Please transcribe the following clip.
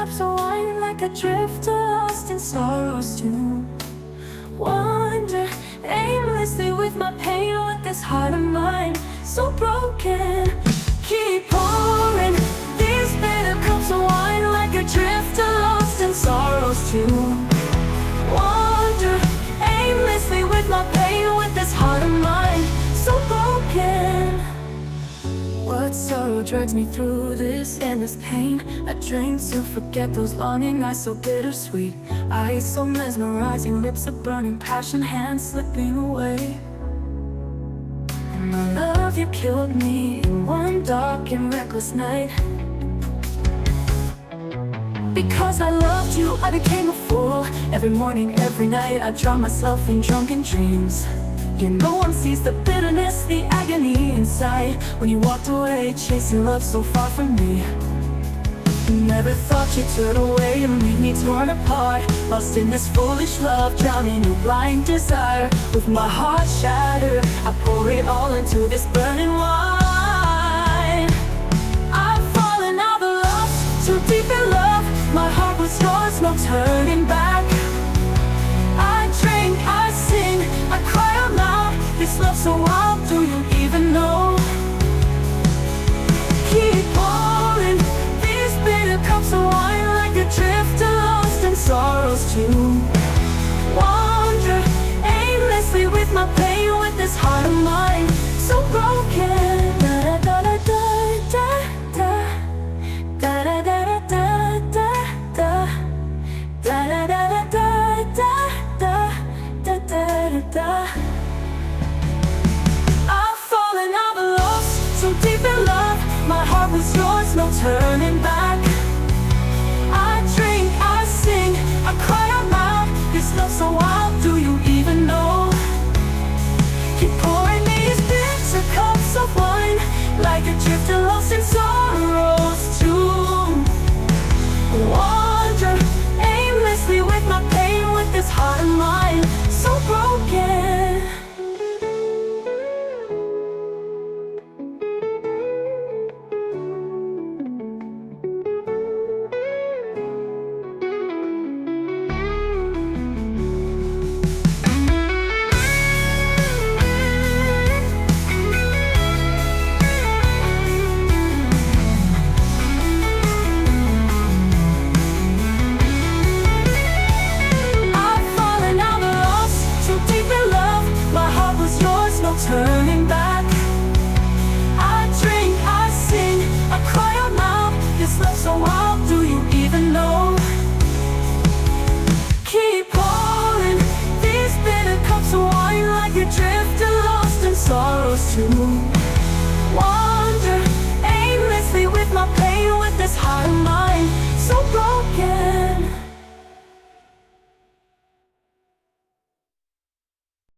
cups of wine like a drifter lost in sorrows too. Wander aimlessly with my pain, with this heart of mine so broken. Keep pouring these bitter cups of wine like a drifter lost in sorrows too. Wander aimlessly with my pain, with this heart of mine so broken. What sorrow drags me through this endless pain? I drink to forget those longing eyes so bittersweet. Eyes so mesmerizing, lips of burning passion, hands slipping away. My love, you killed me in one dark and reckless night. Because I loved you, I became a fool. Every morning, every night, I drown myself in drunken dreams. No one sees the bitterness, the agony inside. When you walked away, chasing love so far from me. Never thought you'd turn away and leave me torn apart. Lost in this foolish love, drowning in blind desire. With my heart shattered, I pour it all into this burning wine. I've fallen out of love, too deep in love. My heart was yours, no turning back. I drink, I sing, I cry out loud. This love so wild, do you even know? Keep pouring these bitter cups of wine like a drifter lost in sorrows too. Wander aimlessly with my pain, with this heart of mine so broken. Da da da da da da da da da da da da da da da da da da da. So deep in love, my heart was yours, no turning back. I drink, I sing, I cry out loud. This love so wild, do you even know? Keep pouring these bitter cups of wine like a drifter lost in sorrows too. Wander aimlessly with my pain, with this heart of mine so broken. Turning back. I drink, I sing, I cry out loud. This love so wild, do you even know? Keep pouring these bitter cups of wine like a drifter lost in sorrows too.